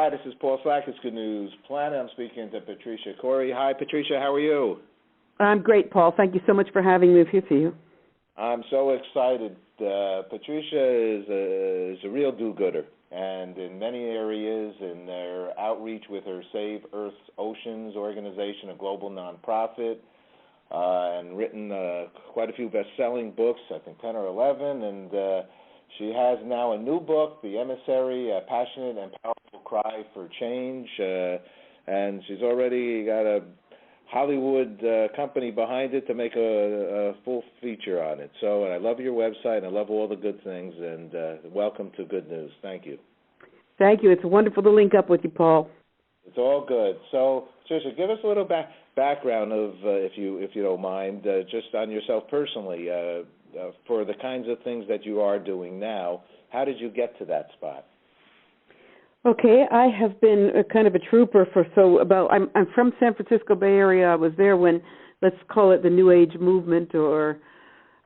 Hi, this is Paul Slack. It's Good News Planet. I'm speaking to Patricia Cori. Hi, Patricia. How are you? I'm great, Paul. Thank you so much for having me here for you. I'm so excited. Patricia is a real do-gooder, and in many areas in their outreach with her Save Earth's Oceans organization, a global nonprofit, and written quite a few best-selling books, I think 10 or 11, and she has now a new book, The Emissary, a passionate and powerful cry for change, and she's already got a Hollywood company behind it to make a full feature on it. So, and I love your website, and I love all the good things, and welcome to Good News. Thank you. Thank you. It's wonderful to link up with you, Paul. It's all good. So, Patricia, give us a little background of, if you don't mind, just on yourself personally, for the kinds of things that you are doing now. How did you get to that spot? Okay, I have been kind of a trooper I'm from San Francisco Bay Area. I was there when, let's call it the New Age movement, or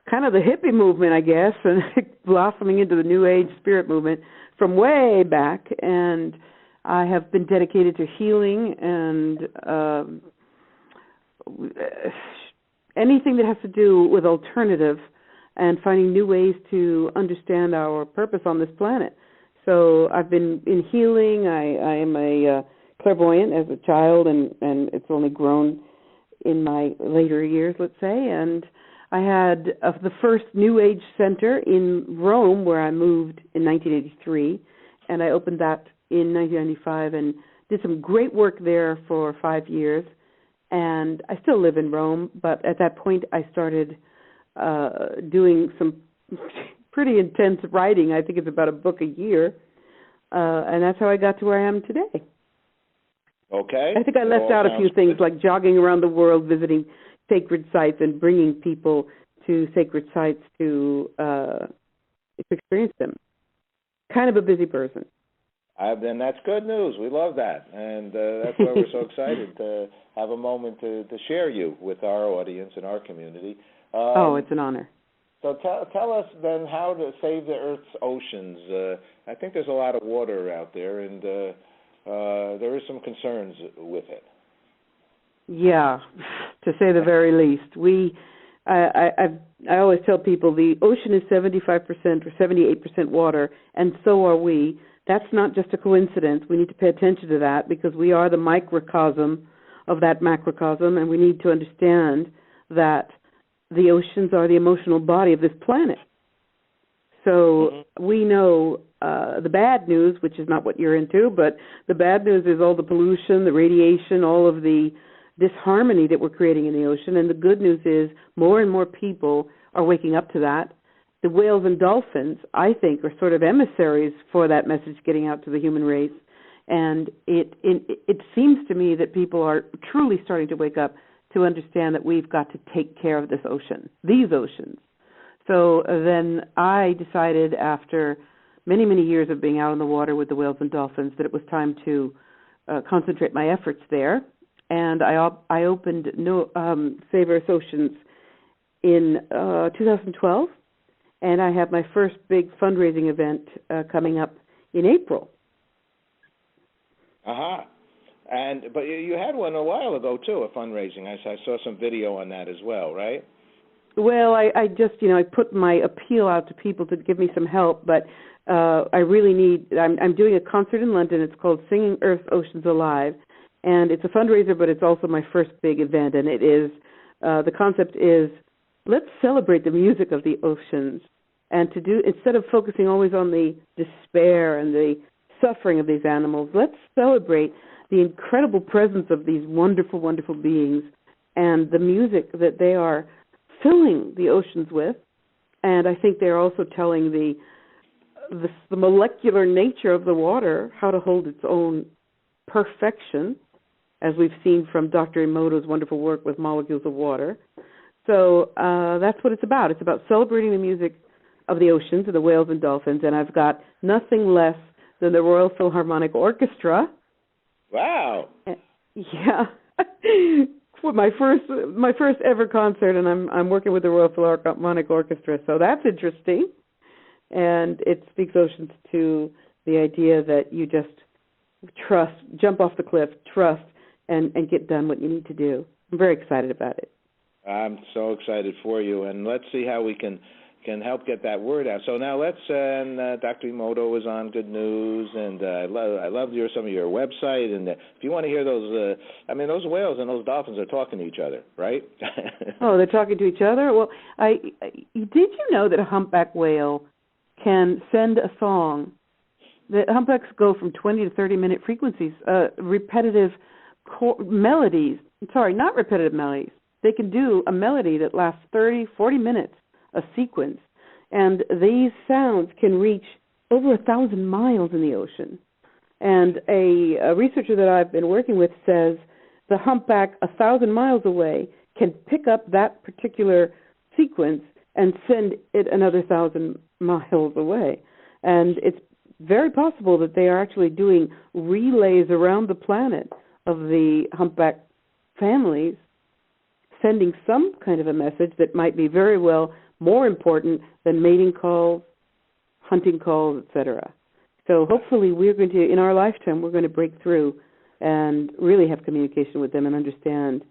kind of the hippie movement, I guess, and blossoming into the New Age spirit movement from way back. And I have been dedicated to healing and anything that has to do with alternative and finding new ways to understand our purpose on this planet. So I've been in healing. I am a clairvoyant as a child, and it's only grown in my later years, let's say. And I had the first New Age center in Rome, where I moved in 1983, and I opened that in 1995 and did some great work there for 5 years. And I still live in Rome, but at that point I started doing some pretty intense writing. I think it's about a book a year, and that's how I got to where I am today. Okay. I think I left out a few things, like jogging around the world, visiting sacred sites, and bringing people to sacred sites to experience them. Kind of a busy person. Then that's good news. We love that, and that's why we're so excited to have a moment to share you with our audience and our community. It's an honor. So tell us then how to save the Earth's oceans. I think there's a lot of water out there, and there is some concerns with it. Yeah, to say the very least. I always tell people the ocean is 75% or 78% water, and so are we. That's not just a coincidence. We need to pay attention to that because we are the microcosm of that macrocosm, and we need to understand that the oceans are the emotional body of this planet. So we know the bad news, which is not what you're into, but the bad news is all the pollution, the radiation, all of the disharmony that we're creating in the ocean. And the good news is more and more people are waking up to that. The whales and dolphins, I think, are sort of emissaries for that message getting out to the human race. And it seems to me that people are truly starting to wake up to understand that we've got to take care of this ocean, these oceans. So then I decided after many, many years of being out on the water with the whales and dolphins that it was time to concentrate my efforts there. And I opened Save Earth's Oceans in 2012, and I have my first big fundraising event coming up in April. Uh-huh. But you had one a while ago, too, a fundraising. I saw some video on that as well, right? Well, I just, I put my appeal out to people to give me some help, but I really I'm doing a concert in London. It's called Singing Earth's Oceans Alive, and it's a fundraiser, but it's also my first big event, and it is, the concept is, let's celebrate the music of the oceans, and instead of focusing always on the despair and the suffering of these animals, let's celebrate the incredible presence of these wonderful, wonderful beings and the music that they are filling the oceans with. And I think they're also telling the molecular nature of the water how to hold its own perfection, as we've seen from Dr. Emoto's wonderful work with molecules of water. So that's what it's about. It's about celebrating the music of the oceans and the whales and dolphins. And I've got nothing less than the Royal Philharmonic Orchestra. Wow. Yeah. For my first ever concert, and I'm working with the Royal Philharmonic Orchestra, so that's interesting. And it speaks oceans to the idea that you just trust, jump off the cliff, trust, and get done what you need to do. I'm very excited about it. I'm so excited for you, and let's see how we can help get that word out. So now let's, Dr. Emoto is on Good News, and I love some of your website, and if you want to hear those, those whales and those dolphins are talking to each other, right? Oh, they're talking to each other? Well, did you know that a humpback whale can send a song? The humpbacks go from 20 to 30-minute frequencies, repetitive melodies. Sorry, not repetitive melodies. They can do a melody that lasts 30, 40 minutes, a sequence. And these sounds can reach over 1,000 miles in the ocean. And a researcher that I've been working with says the humpback 1,000 miles away can pick up that particular sequence and send it another 1,000 miles away. And it's very possible that they are actually doing relays around the planet of the humpback families, sending some kind of a message that might be very well more important than mating calls, hunting calls, etc. So hopefully we're going to, in our lifetime, we're going to break through and really have communication with them and understand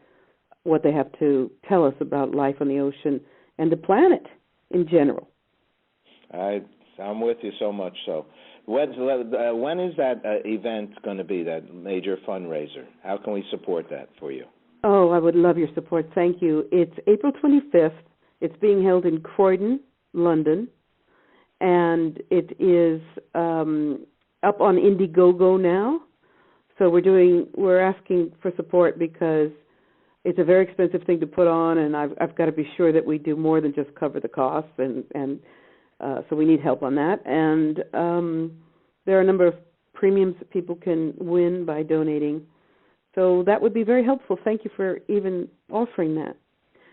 what they have to tell us about life on the ocean and the planet in general. I'm with you so much so. When is that event going to be, that major fundraiser? How can we support that for you? Oh, I would love your support. Thank you. It's April 25th. It's being held in Croydon, London, and it is up on Indiegogo now. So we're asking for support because it's a very expensive thing to put on, and I've got to be sure that we do more than just cover the costs, and so we need help on that. And there are a number of premiums that people can win by donating. So that would be very helpful. Thank you for even offering that.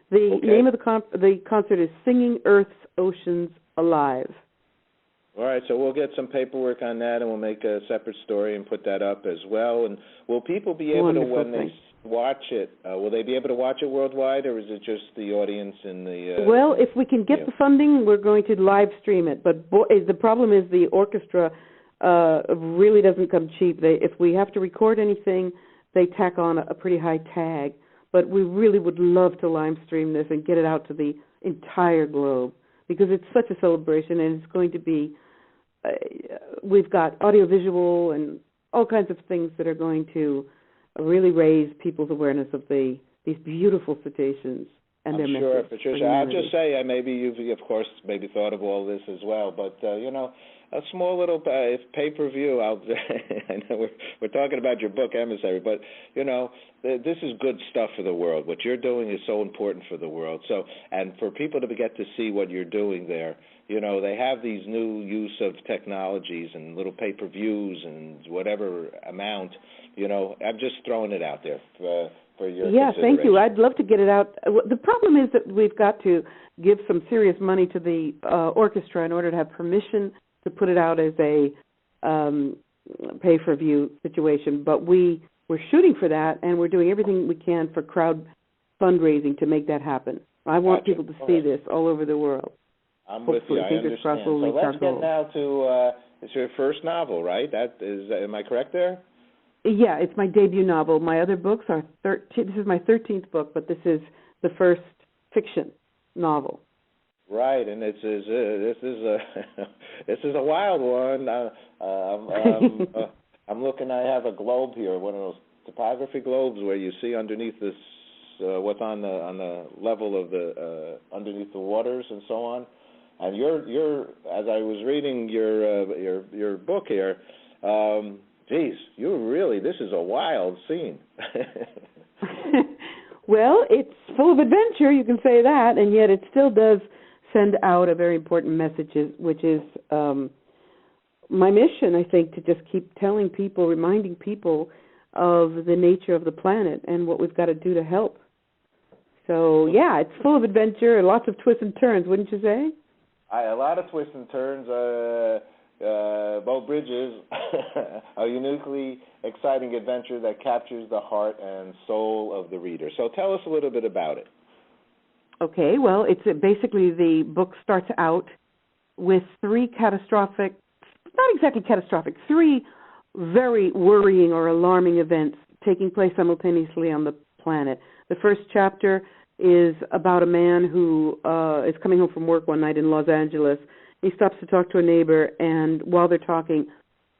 The name of the concert is Singing Earth's Oceans Alive. All right, so we'll get some paperwork on that, and we'll make a separate story and put that up as well. And will people be able to, when they watch it, will they be able to watch it worldwide, or is it just the audience in the... well, if we can get the funding, we're going to live stream it. But the problem is the orchestra really doesn't come cheap. If we have to record anything, they tack on a pretty high tag. But we really would love to live stream this and get it out to the entire globe, because it's such a celebration, and it's going to be, we've got audiovisual and all kinds of things that are going to really raise people's awareness of these beautiful cetaceans and their message. Sure, Patricia. I'll just say, maybe you've, of course, maybe thought of all this as well, but, a small little pay-per-view. I know we're talking about your book, Emissary, but, this is good stuff for the world. What you're doing is so important for the world. So, and for people to get to see what you're doing there, they have these new use of technologies and little pay-per-views and whatever amount, I'm just throwing it out there for your consideration. Thank you. I'd love to get it out. The problem is that we've got to give some serious money to the orchestra in order to have permission to put it out as a pay-per-view situation. But we're shooting for that, and we're doing everything we can for crowd fundraising to make that happen. I want people to see this all over the world. I'm with you. I understand. So let's get now to it's your first novel, right? Am I correct there? Yeah, it's my debut novel. My other books are 13. This is my 13th book, but this is the first fiction novel. Right, and this is a wild one. I'm looking. I have a globe here, one of those topography globes where you see underneath this what's on the level of the underneath the waters and so on. And you're as I was reading your book here. This is a wild scene. Well, it's full of adventure, you can say that, and yet it still does send out a very important message, which is my mission, I think, to just keep telling people, reminding people of the nature of the planet and what we've got to do to help. So, yeah, it's full of adventure and lots of twists and turns, wouldn't you say? A lot of twists and turns. Both Bridges, a uniquely exciting adventure that captures the heart and soul of the reader. So tell us a little bit about it. Okay, well, it's basically the book starts out with three very worrying or alarming events taking place simultaneously on the planet. The first chapter is about a man who is coming home from work one night in Los Angeles. He stops to talk to a neighbor, and while they're talking,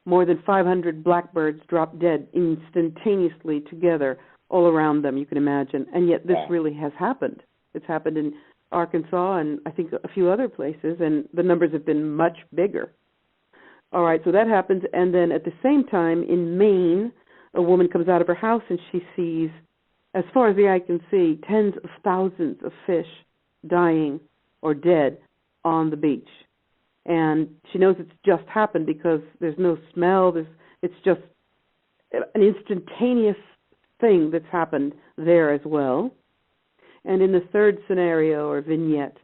more than 500 blackbirds drop dead instantaneously together all around them, you can imagine. And yet this really has happened. It's happened in Arkansas and I think a few other places, and the numbers have been much bigger. All right, so that happens, and then at the same time in Maine, a woman comes out of her house and she sees, as far as the eye can see, tens of thousands of fish dying or dead on the beach. And she knows it's just happened because there's no smell. It's just an instantaneous thing that's happened there as well. And in the third scenario or vignette,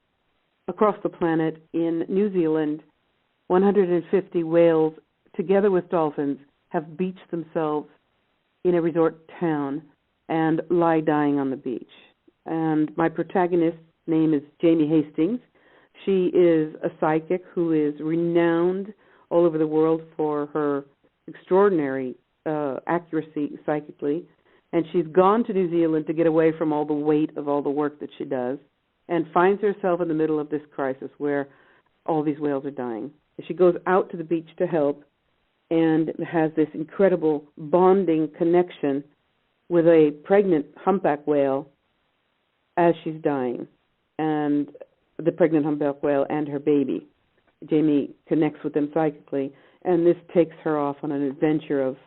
across the planet in New Zealand, 150 whales, together with dolphins, have beached themselves in a resort town and lie dying on the beach. And my protagonist's name is Jamie Hastings. She is a psychic who is renowned all over the world for her extraordinary accuracy psychically. And she's gone to New Zealand to get away from all the weight of all the work that she does and finds herself in the middle of this crisis where all these whales are dying. She goes out to the beach to help and has this incredible bonding connection with a pregnant humpback whale as she's dying, and the pregnant humpback whale and her baby. Jamie connects with them psychically, and this takes her off on an adventure of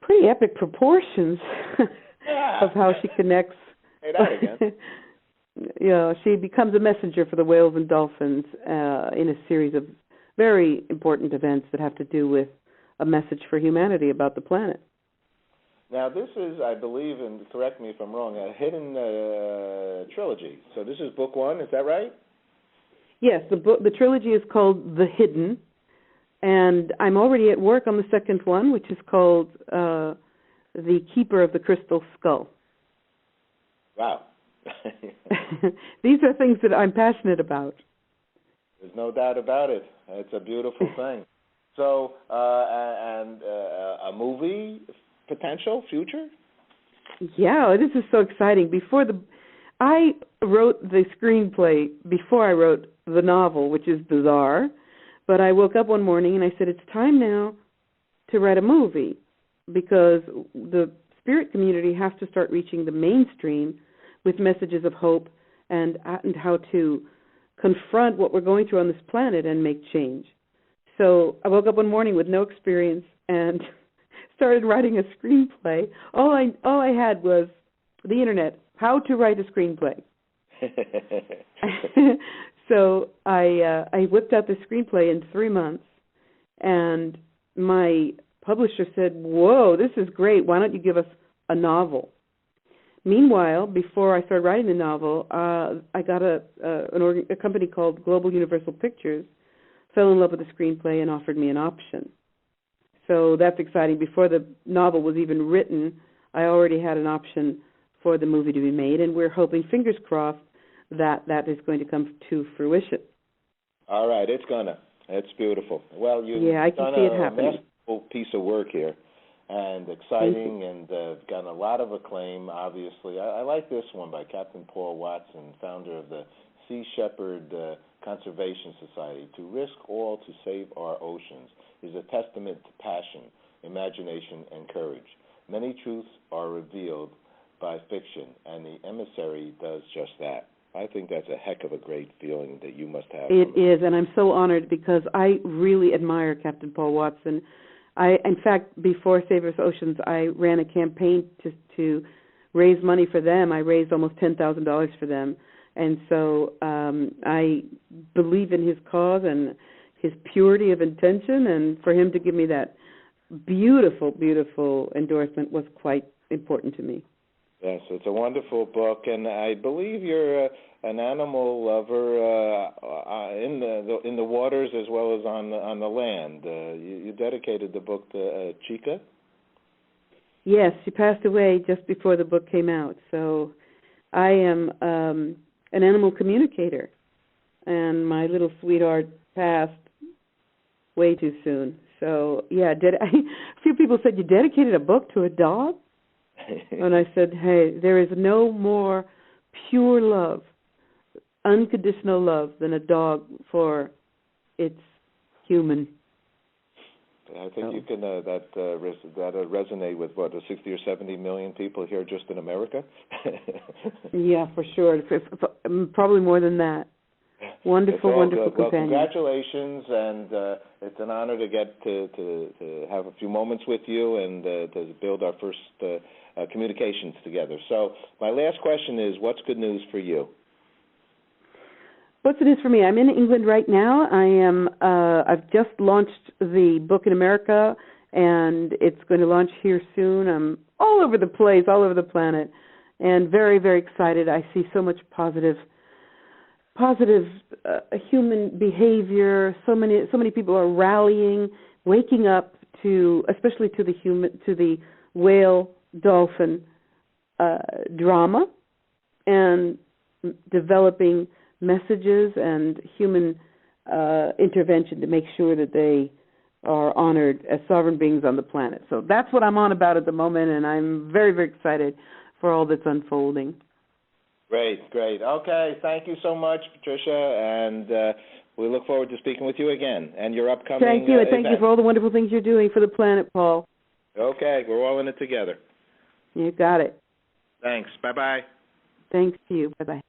pretty epic proportions of how she connects. Say that again. She becomes a messenger for the whales and dolphins in a series of very important events that have to do with a message for humanity about the planet. Now, this is, I believe, and correct me if I'm wrong, a hidden trilogy. So this is book one, is that right? Yes, the trilogy is called The Hidden, and I'm already at work on the second one, which is called The Keeper of the Crystal Skull. Wow. These are things that I'm passionate about. There's no doubt about it. It's a beautiful thing. So, a movie potential future? Yeah, this is so exciting. I wrote the screenplay before I wrote the novel, which is bizarre. But I woke up one morning and I said, it's time now to write a movie because the spirit community has to start reaching the mainstream with messages of hope and how to confront what we're going through on this planet and make change. So I woke up one morning with no experience and started writing a screenplay. All I had was the internet, how to write a screenplay. So I whipped out the screenplay in 3 months, and my publisher said, whoa, this is great. Why don't you give us a novel? Meanwhile, before I started writing the novel, I got a company called Global Universal Pictures, fell in love with the screenplay and offered me an option. So that's exciting. Before the novel was even written, I already had an option for the movie to be made, and we're hoping, fingers crossed, that is going to come to fruition. All right, it's gonna. It's beautiful. Well, I can see it happening. Masterful piece of work here, and exciting, and gotten a lot of acclaim. Obviously, I like this one by Captain Paul Watson, founder of the Sea Shepherd Conservation Society. To risk all to save our oceans is a testament to passion, imagination, and courage. Many truths are revealed by fiction, and the Emissary does just that. I think that's a heck of a great feeling that you must have. It is, and I'm so honored because I really admire Captain Paul Watson. In fact, before Save Our Oceans, I ran a campaign to raise money for them. I raised almost $10,000 for them, and so I believe in his cause and his purity of intention, and for him to give me that beautiful, beautiful endorsement was quite important to me. Yes, it's a wonderful book, and I believe you're an animal lover in the waters as well as on the land. You dedicated the book to Chica? Yes, she passed away just before the book came out. So I am an animal communicator, and my little sweetheart passed way too soon. So, yeah, a few people said, you dedicated a book to a dog? And I said, hey, there is no more pure love, unconditional love than a dog for its human. I think you can that resonate with 60 or 70 million people here just in America. Yeah, for sure. Probably more than that. Wonderful, wonderful good. Well, companion. congratulations, and it's an honor to get to have a few moments with you and to build our first communications together. So my last question is, what's good news for you? What's the news for me? I'm in England right now. I've just launched the book in America, and it's going to launch here soon. I'm all over the place, all over the planet, and very, very excited. I see so much positive human behavior. So many people are rallying, waking up to, especially to the whale dolphin drama, and developing messages and human intervention to make sure that they are honored as sovereign beings on the planet. So that's what I'm on about at the moment, and I'm very, very excited for all that's unfolding. Great. Okay, thank you so much, Patricia, and we look forward to speaking with you again and your upcoming Thank you, and thank event. you for all the wonderful things you're doing for the planet, Paul. Okay, we're all in it together. You got it. Thanks. Bye-bye. Thanks to you. Bye-bye.